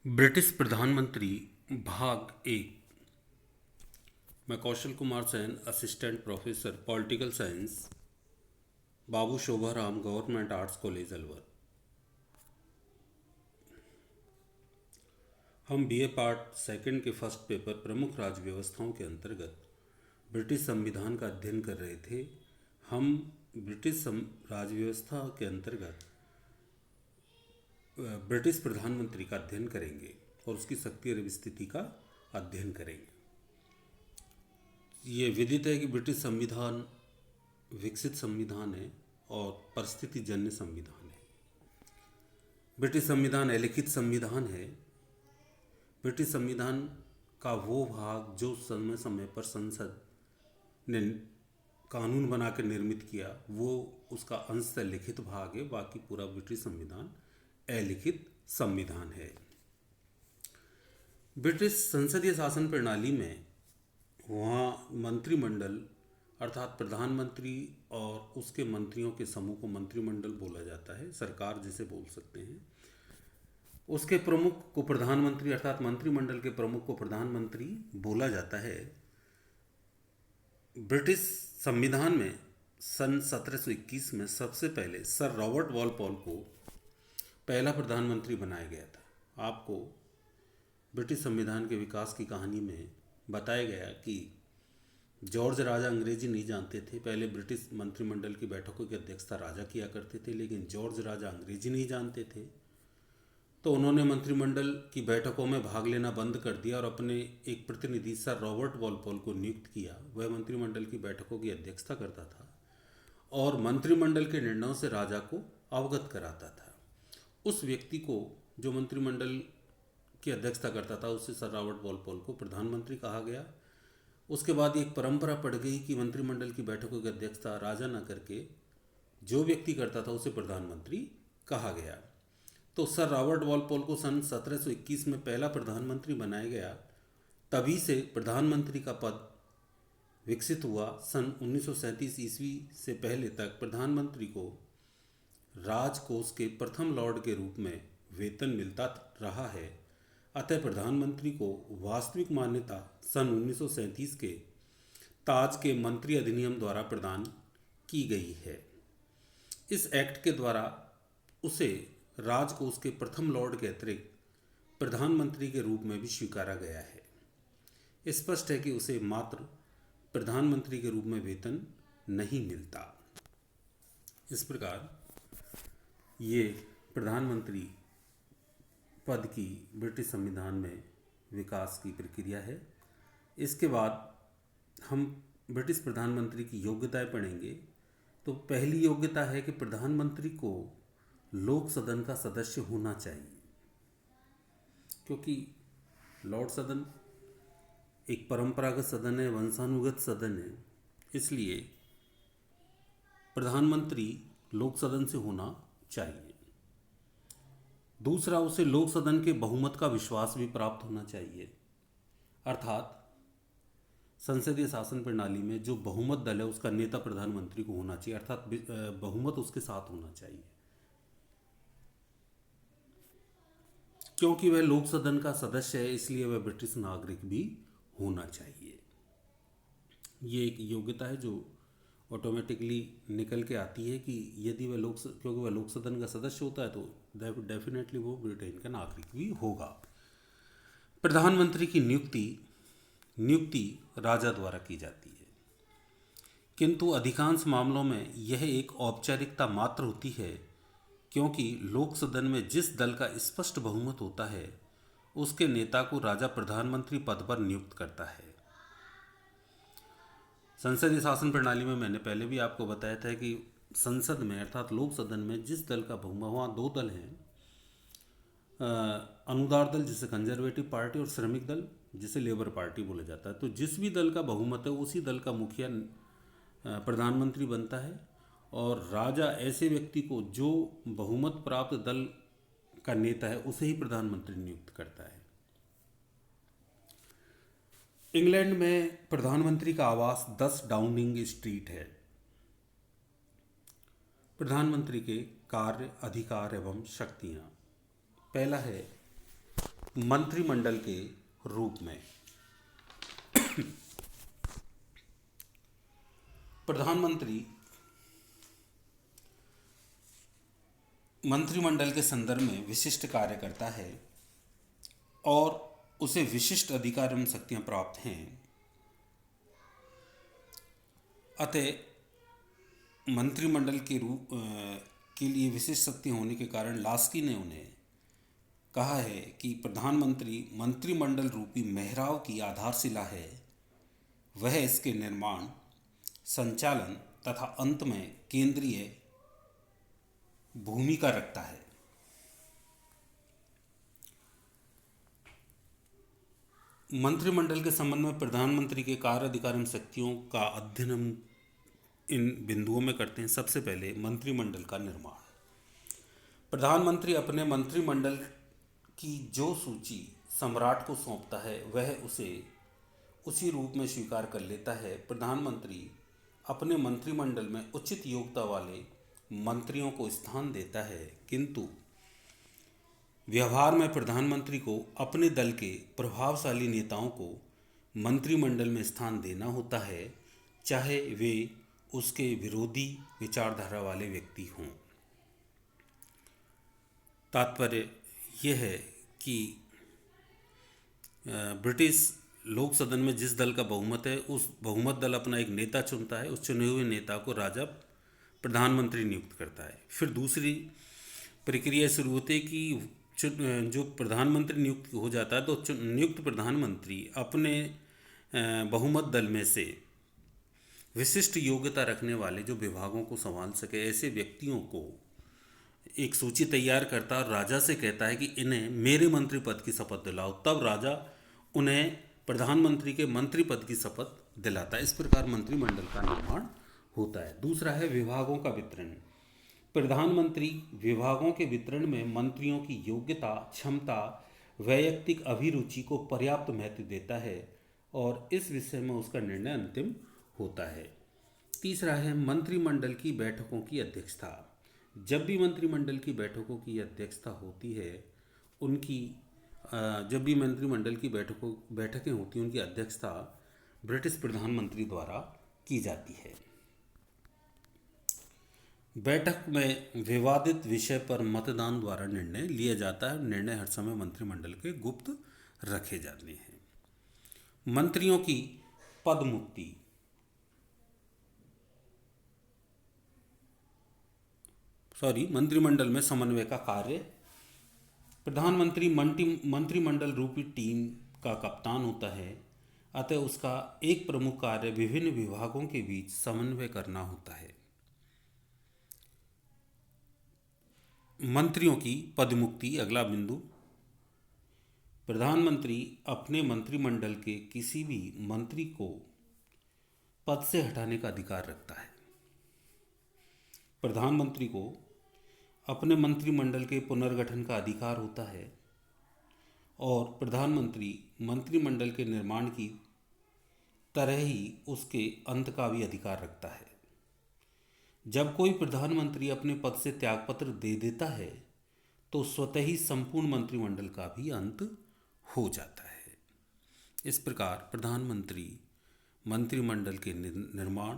British प्रधानमंत्री भाग एक। मैं Kaushal Kumar Sain, assistant professor political science, Babu Shobharam Government Arts College Alwar. हम बीए पार्ट सेकंड के फर्स्ट पेपर प्रमुख राज्य व्यवस्थाओं के अंतर्गत ब्रिटिश संविधान का अध्ययन कर रहे थे। हम ब्रिटिश राज्य व्यवस्था के अंतर्गत ब्रिटिश प्रधानमंत्री का अध्ययन करेंगे और उसकी शक्ति और स्थिति का अध्ययन करेंगे। ये विदित है कि ब्रिटिश संविधान विकसित संविधान है और परिस्थिति जन्य संविधान है। ब्रिटिश संविधान अलिखित संविधान है। ब्रिटिश संविधान का वो भाग जो समय समय पर संसद ने कानून बनाकर निर्मित किया, वो उसका अंश लिखित भाग है। बाकी पूरा ब्रिटिश संविधान अलिखित संविधान है। ब्रिटिश संसदीय शासन प्रणाली में वहाँ मंत्रिमंडल अर्थात प्रधानमंत्री और उसके मंत्रियों के समूह को मंत्रिमंडल बोला जाता है, सरकार जिसे बोल सकते हैं। उसके प्रमुख को प्रधानमंत्री अर्थात मंत्रिमंडल के प्रमुख को प्रधानमंत्री बोला जाता है। ब्रिटिश संविधान में सन 1721 में सबसे पहले सर रॉबर्ट वॉलपॉल को पहला प्रधानमंत्री बनाया गया था। आपको ब्रिटिश संविधान के विकास की कहानी में बताया गया कि जॉर्ज राजा अंग्रेजी नहीं जानते थे। पहले ब्रिटिश मंत्रिमंडल की बैठकों की अध्यक्षता राजा किया करते थे, लेकिन जॉर्ज राजा अंग्रेजी नहीं जानते थे तो उन्होंने मंत्रिमंडल की बैठकों में भाग लेना बंद कर दिया और अपने एक प्रतिनिधि सर रॉबर्ट वॉलपॉल को नियुक्त किया। वह मंत्रिमंडल की बैठकों की अध्यक्षता करता था और मंत्रिमंडल के निर्णयों से राजा को अवगत कराता था। उस व्यक्ति को जो मंत्रिमंडल की अध्यक्षता करता था, उससे सर रॉबर्ट वॉलपॉल को प्रधानमंत्री कहा गया। उसके बाद एक परंपरा पड़ गई कि मंत्रिमंडल की बैठकों की अध्यक्षता राजा न करके जो व्यक्ति करता था उसे प्रधानमंत्री कहा गया। तो सर रॉबर्ट वॉलपॉल को सन 1721 में पहला प्रधानमंत्री बनाया गया। तभी से प्रधानमंत्री का पद विकसित हुआ। सन 1937 ईस्वी से पहले तक प्रधानमंत्री को राजकोष के प्रथम लॉर्ड के रूप में वेतन मिलता रहा है। अतः प्रधानमंत्री को वास्तविक मान्यता सन 1937 के ताज के मंत्री अधिनियम द्वारा प्रदान की गई है। इस एक्ट के द्वारा उसे राजकोष के प्रथम लॉर्ड के अतिरिक्त प्रधानमंत्री के रूप में भी स्वीकारा गया है। स्पष्ट है कि उसे मात्र प्रधानमंत्री के रूप में वेतन नहीं मिलता। इस प्रकार ये प्रधानमंत्री पद की ब्रिटिश संविधान में विकास की प्रक्रिया है। इसके बाद हम ब्रिटिश प्रधानमंत्री की योग्यताएं पढ़ेंगे। तो पहली योग्यता है कि प्रधानमंत्री को लोक सदन का सदस्य होना चाहिए, क्योंकि लॉर्ड सदन एक परंपरागत सदन है, वंशानुगत सदन है। इसलिए प्रधानमंत्री लोक सदन से होना चाहिए। दूसरा, उसे लोक सदन के बहुमत का विश्वास भी प्राप्त होना चाहिए। अर्थात संसदीय शासन प्रणाली में जो बहुमत दल है उसका नेता प्रधानमंत्री को होना चाहिए, अर्थात बहुमत उसके साथ होना चाहिए, क्योंकि वह लोक सदन का सदस्य है। इसलिए वह ब्रिटिश नागरिक भी होना चाहिए। ये एक योग्यता है जो ऑटोमेटिकली निकल के आती है कि यदि वह क्योंकि वह लोक सदन का सदस्य होता है तो डेफिनेटली वो ब्रिटेन का नागरिक भी होगा। प्रधानमंत्री की नियुक्ति राजा द्वारा की जाती है, किंतु अधिकांश मामलों में यह एक औपचारिकता मात्र होती है, क्योंकि लोक सदन में जिस दल का स्पष्ट बहुमत होता है उसके नेता को राजा प्रधानमंत्री पद पर नियुक्त करता है। संसदीय शासन प्रणाली में मैंने पहले भी आपको बताया था कि संसद में अर्थात लोक सदन में जिस दल का बहुमत, वहाँ दो दल हैं, अनुदार दल जिसे कंजर्वेटिव पार्टी और श्रमिक दल जिसे लेबर पार्टी बोला जाता है। तो जिस भी दल का बहुमत है उसी दल का मुखिया प्रधानमंत्री बनता है और राजा ऐसे व्यक्ति को जो बहुमत प्राप्त दल का नेता है उसे ही प्रधानमंत्री नियुक्त करता है। इंग्लैंड में प्रधानमंत्री का आवास 10 डाउनिंग स्ट्रीट है। प्रधानमंत्री के कार्य, अधिकार एवं शक्तियाँ। पहला है मंत्रिमंडल के रूप में। प्रधानमंत्री मंत्रिमंडल के संदर्भ में विशिष्ट कार्य करता है और उसे विशिष्ट अधिकार एवं शक्तियां प्राप्त हैं। अतः मंत्रिमंडल के लिए विशिष्ट शक्ति होने के कारण लास्की ने उन्हें कहा है कि प्रधानमंत्री मंत्रिमंडल रूपी मेहराव की आधारशिला है। वह इसके निर्माण, संचालन तथा अंत में केंद्रीय भूमिका रखता है। मंत्रिमंडल के संबंध में प्रधानमंत्री के कार्य, अधिकार एवं शक्तियों का अध्ययन हम इन बिंदुओं में करते हैं। सबसे पहले मंत्रिमंडल का निर्माण। प्रधानमंत्री अपने मंत्रिमंडल की जो सूची सम्राट को सौंपता है वह उसे उसी रूप में स्वीकार कर लेता है। प्रधानमंत्री अपने मंत्रिमंडल में उचित योग्यता वाले मंत्रियों को स्थान देता है, किंतु व्यवहार में प्रधानमंत्री को अपने दल के प्रभावशाली नेताओं को मंत्रिमंडल में स्थान देना होता है, चाहे वे उसके विरोधी विचारधारा वाले व्यक्ति हों। तात्पर्य यह है कि ब्रिटिश लोक सदन में जिस दल का बहुमत है उस बहुमत दल अपना एक नेता चुनता है। उस चुने हुए नेता को राजा प्रधानमंत्री नियुक्त करता है। फिर दूसरी प्रक्रिया शुरू होती है कि जो प्रधानमंत्री नियुक्त हो जाता है तो नियुक्त प्रधानमंत्री अपने बहुमत दल में से विशिष्ट योग्यता रखने वाले जो विभागों को संभाल सके ऐसे व्यक्तियों को एक सूची तैयार करता है और राजा से कहता है कि इन्हें मेरे मंत्री पद की शपथ दिलाओ। तब राजा उन्हें प्रधानमंत्री के मंत्री पद की शपथ दिलाता है। इस प्रकार मंत्रिमंडल का निर्माण होता है। दूसरा है विभागों का वितरण। प्रधानमंत्री विभागों के वितरण में मंत्रियों की योग्यता, क्षमता, वैयक्तिक अभिरुचि को पर्याप्त महत्व देता है और इस विषय में उसका निर्णय अंतिम होता है। तीसरा है मंत्रिमंडल की बैठकों की अध्यक्षता। जब भी मंत्रिमंडल की बैठकों की अध्यक्षता होती है, जब भी मंत्रिमंडल की बैठकें होती हैं, उनकी अध्यक्षता ब्रिटिश प्रधानमंत्री द्वारा की जाती है। बैठक में विवादित विषय पर मतदान द्वारा निर्णय लिया जाता है। निर्णय हर समय मंत्रिमंडल के गुप्त रखे जाते हैं। मंत्रियों की पद मुक्ति। मंत्रिमंडल में समन्वय का कार्य। प्रधानमंत्री मंत्रिमंडल रूपी टीम का कप्तान होता है, अतः उसका एक प्रमुख कार्य विभिन्न विभागों के बीच समन्वय करना होता है। मंत्रियों की पदमुक्ति अगला बिंदु। प्रधानमंत्री अपने मंत्रिमंडल के किसी भी मंत्री को पद से हटाने का अधिकार रखता है। प्रधानमंत्री को अपने मंत्रिमंडल के पुनर्गठन का अधिकार होता है और प्रधानमंत्री मंत्रिमंडल के निर्माण की तरह ही उसके अंत का भी अधिकार रखता है। जब कोई प्रधानमंत्री अपने पद से त्यागपत्र दे देता है तो स्वतः ही संपूर्ण मंत्रिमंडल का भी अंत हो जाता है। इस प्रकार प्रधानमंत्री मंत्रिमंडल के निर्माण,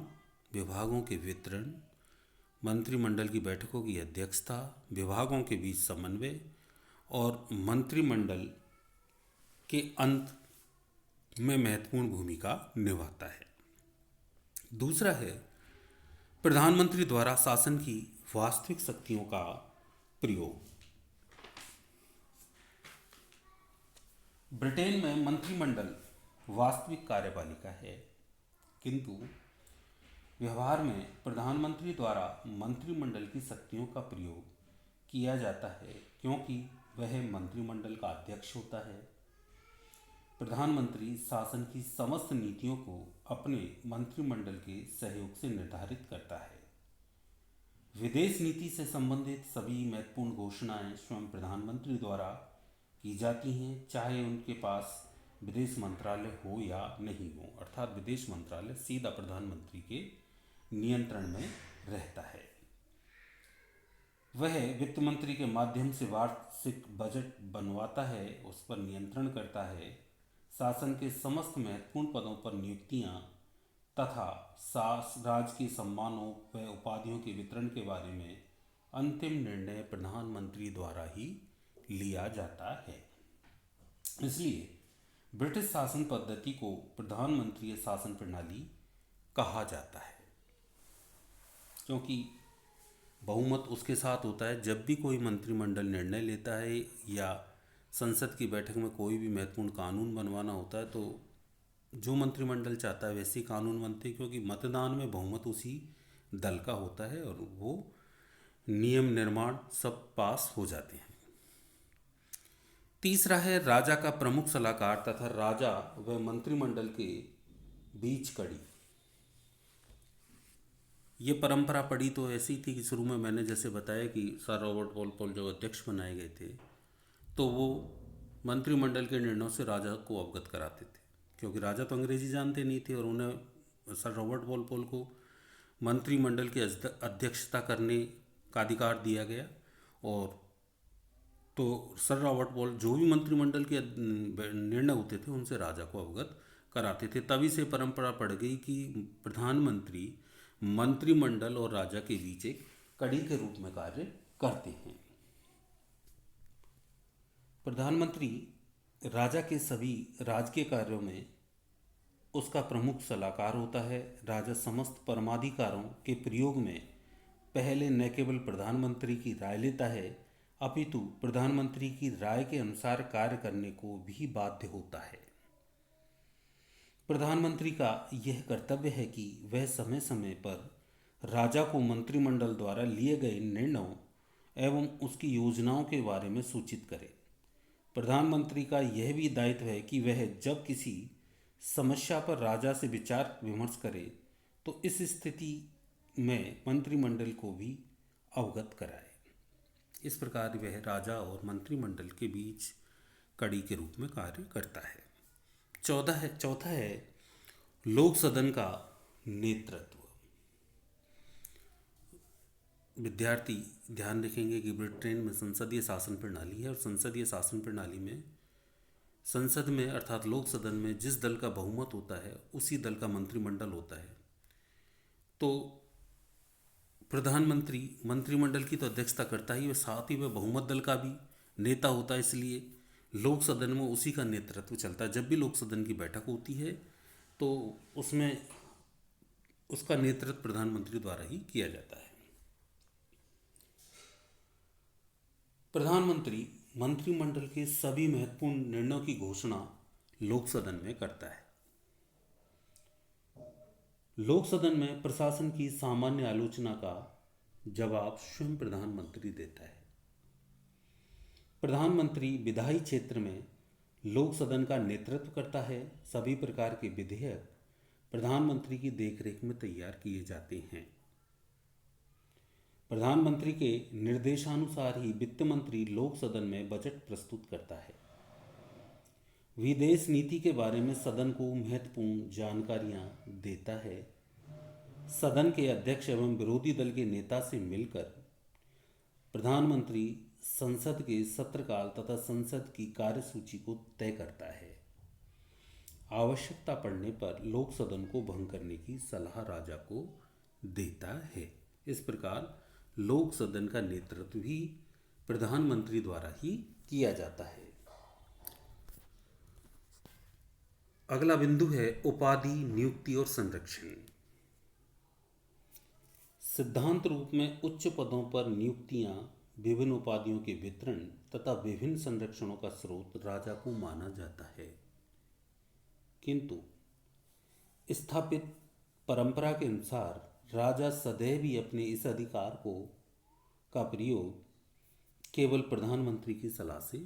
विभागों के वितरण, मंत्रिमंडल की बैठकों की अध्यक्षता, विभागों के बीच समन्वय और मंत्रिमंडल के अंत में महत्वपूर्ण भूमिका निभाता है। दूसरा है प्रधानमंत्री द्वारा शासन की वास्तविक शक्तियों का प्रयोग। ब्रिटेन में मंत्रिमंडल वास्तविक कार्यपालिका है, किंतु व्यवहार में प्रधानमंत्री द्वारा मंत्रिमंडल की शक्तियों का प्रयोग किया जाता है, क्योंकि वह मंत्रिमंडल का अध्यक्ष होता है। प्रधानमंत्री शासन की समस्त नीतियों को अपने मंत्रिमंडल के सहयोग से निर्धारित करता है। विदेश नीति से संबंधित सभी महत्वपूर्ण घोषणाएं स्वयं प्रधानमंत्री द्वारा की जाती हैं, चाहे उनके पास विदेश मंत्रालय हो या नहीं हो। अर्थात विदेश मंत्रालय सीधा प्रधानमंत्री के नियंत्रण में रहता है। वह वित्त मंत्री के माध्यम से वार्षिक बजट बनवाता है, उस पर नियंत्रण करता है, शासन के समस्त महत्वपूर्ण पदों पर नियुक्तियां तथा राजकीय सम्मानों व उपाधियों के वितरण के बारे में अंतिम निर्णय प्रधानमंत्री द्वारा ही लिया जाता है। इसलिए ब्रिटिश शासन पद्धति को प्रधानमंत्री शासन प्रणाली कहा जाता है, क्योंकि बहुमत उसके साथ होता है। जब भी कोई मंत्रिमंडल निर्णय लेता है या संसद की बैठक में कोई भी महत्वपूर्ण कानून बनवाना होता है, तो जो मंत्रिमंडल चाहता है वैसे ही कानून बनते हैं, क्योंकि मतदान में बहुमत उसी दल का होता है और वो नियम निर्माण सब पास हो जाते हैं। तीसरा है राजा का प्रमुख सलाहकार तथा राजा व मंत्रिमंडल के बीच कड़ी। ये परंपरा पड़ी तो ऐसी थी कि शुरू में मैंने जैसे बताया कि सर रॉबर्ट वॉलपोल जो अध्यक्ष बनाए गए थे, तो वो मंत्रिमंडल के निर्णयों से राजा को अवगत कराते थे, क्योंकि राजा तो अंग्रेजी जानते नहीं थे और उन्हें सर रॉबर्ट वॉलपोल को मंत्रिमंडल की अध्यक्षता करने का अधिकार दिया गया। और तो सर रॉबर्ट वॉल जो भी मंत्रिमंडल के निर्णय होते थे उनसे राजा को अवगत कराते थे। तभी से परंपरा पड़ गई कि प्रधानमंत्री मंत्रिमंडल और राजा के बीच एक कड़ी के रूप में कार्य करते हैं। प्रधानमंत्री राजा के सभी राजकीय कार्यों में उसका प्रमुख सलाहकार होता है। राजा समस्त परमाधिकारों के प्रयोग में पहले न केवल प्रधानमंत्री की राय लेता है, अपितु प्रधानमंत्री की राय के अनुसार कार्य करने को भी बाध्य होता है। प्रधानमंत्री का यह कर्तव्य है कि वह समय समय पर राजा को मंत्रिमंडल द्वारा लिए गए निर्णयों एवं उसकी योजनाओं के बारे में सूचित करे। प्रधानमंत्री का यह भी दायित्व है कि वह जब किसी समस्या पर राजा से विचार विमर्श करे तो इस स्थिति में मंत्रिमंडल को भी अवगत कराए। इस प्रकार वह राजा और मंत्रिमंडल के बीच कड़ी के रूप में कार्य करता है। चौथा है लोक सदन का नेतृत्व। विद्यार्थी ध्यान रखेंगे कि ब्रिटेन में संसदीय शासन प्रणाली है और संसदीय शासन प्रणाली में संसद में अर्थात लोक सदन में जिस दल का बहुमत होता है उसी दल का मंत्रिमंडल होता है। तो प्रधानमंत्री मंत्रिमंडल की तो अध्यक्षता करता ही, वह साथ ही वह बहुमत दल का भी नेता होता है। इसलिए लोक सदन में उसी का नेतृत्व चलता है। जब भी लोक सदन की बैठक होती है तो उसमें उसका नेतृत्व प्रधानमंत्री द्वारा ही किया जाता है। प्रधानमंत्री मंत्रिमंडल के सभी महत्वपूर्ण निर्णयों की घोषणा लोक सदन में करता है। लोक सदन में प्रशासन की सामान्य आलोचना का जवाब स्वयं प्रधानमंत्री देता है। प्रधानमंत्री विधायी क्षेत्र में लोक सदन का नेतृत्व करता है। सभी प्रकार के विधेयक प्रधानमंत्री की देखरेख में तैयार किए जाते हैं। प्रधानमंत्री के निर्देशानुसार ही वित्त मंत्री लोक सदन में बजट प्रस्तुत करता है। विदेश नीति के बारे में सदन को महत्वपूर्ण जानकारियां देता है। सदन के अध्यक्ष एवं विरोधी दल के नेता से मिलकर प्रधानमंत्री संसद के सत्रकाल तथा संसद की कार्यसूची को तय करता है। आवश्यकता पड़ने पर लोक सदन को भंग करने की सलाह राजा को देता है। इस प्रकार लोक सदन का नेतृत्व भी प्रधानमंत्री द्वारा ही किया जाता है। अगला बिंदु है उपाधि, नियुक्ति और संरक्षण। सिद्धांत रूप में उच्च पदों पर नियुक्तियां, विभिन्न उपाधियों के वितरण तथा विभिन्न संरक्षणों का स्रोत राजा को माना जाता है, किंतु स्थापित परंपरा के अनुसार राजा सदैव ही अपने इस अधिकार का प्रयोग केवल प्रधानमंत्री की सलाह से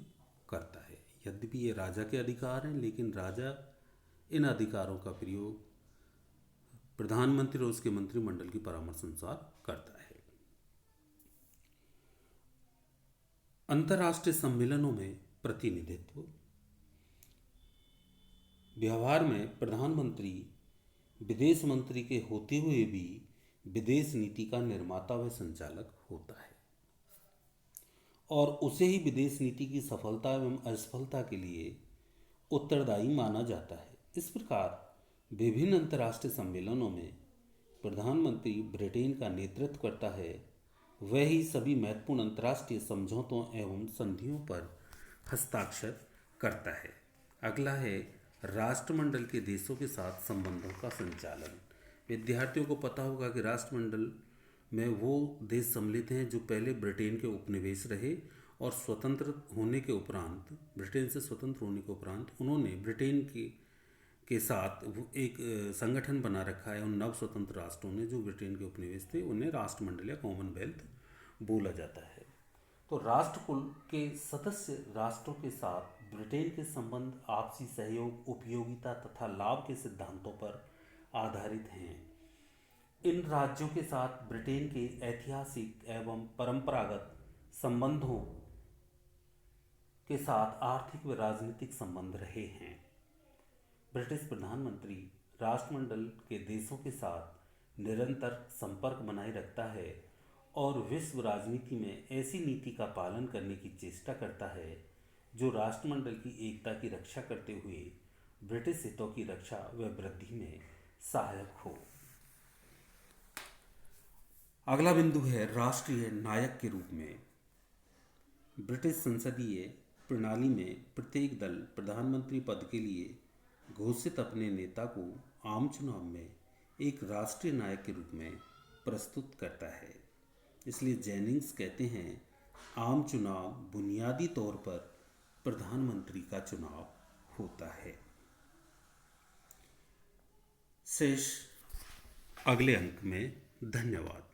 करता है। यद्यपि ये राजा के अधिकार हैं, लेकिन राजा इन अधिकारों का प्रयोग प्रधानमंत्री और उसके मंत्रिमंडल की परामर्श अनुसार करता है। अंतर्राष्ट्रीय सम्मेलनों में प्रतिनिधित्व। व्यवहार में प्रधानमंत्री विदेश मंत्री के होते हुए भी विदेश नीति का निर्माता व संचालक होता है। और उसे ही विदेश नीति की सफलता एवं असफलता के लिए उत्तरदायी माना जाता है। इस प्रकार विभिन्न अंतर्राष्ट्रीय सम्मेलनों में प्रधानमंत्री ब्रिटेन का नेतृत्व करता है, वह ही सभी महत्वपूर्ण अंतर्राष्ट्रीय समझौतों एवं संधियों पर हस्ताक्षर करता है। अगला है राष्ट्रमंडल के देशों के साथ संबंधों का संचालन। विद्यार्थियों को पता होगा कि राष्ट्रमंडल में वो देश सम्मिलित हैं जो पहले ब्रिटेन के उपनिवेश रहे और स्वतंत्र होने के उपरांत, ब्रिटेन से स्वतंत्र होने के उपरांत उन्होंने ब्रिटेन के साथ एक संगठन बना रखा है। उन नव स्वतंत्र राष्ट्रों ने, जो ब्रिटेन के उपनिवेश थे, उन्हें राष्ट्रमंडल या कॉमनवेल्थ बोला जाता है। तो राष्ट्रकुल के सदस्य राष्ट्रों के साथ ब्रिटेन के संबंध आपसी सहयोग, उपयोगिता तथा लाभ के सिद्धांतों पर आधारित हैं। इन राज्यों के साथ ब्रिटेन के ऐतिहासिक एवं परंपरागत संबंधों के साथ आर्थिक व राजनीतिक संबंध रहे हैं। ब्रिटिश प्रधानमंत्री राष्ट्रमंडल के देशों के साथ निरंतर संपर्क बनाए रखता है और विश्व राजनीति में ऐसी नीति का पालन करने की चेष्टा करता है जो राष्ट्रमंडल की एकता की रक्षा करते हुए ब्रिटिश हितों की रक्षा व वृद्धि में सहायक हो। अगला बिंदु है राष्ट्रीय नायक के रूप में। ब्रिटिश संसदीय प्रणाली में प्रत्येक दल प्रधानमंत्री पद के लिए घोषित अपने नेता को आम चुनाव में एक राष्ट्रीय नायक के रूप में प्रस्तुत करता है। इसलिए जेनिंग्स कहते हैं, आम चुनाव बुनियादी तौर पर प्रधानमंत्री का चुनाव होता है। शेष अगले अंक में। धन्यवाद।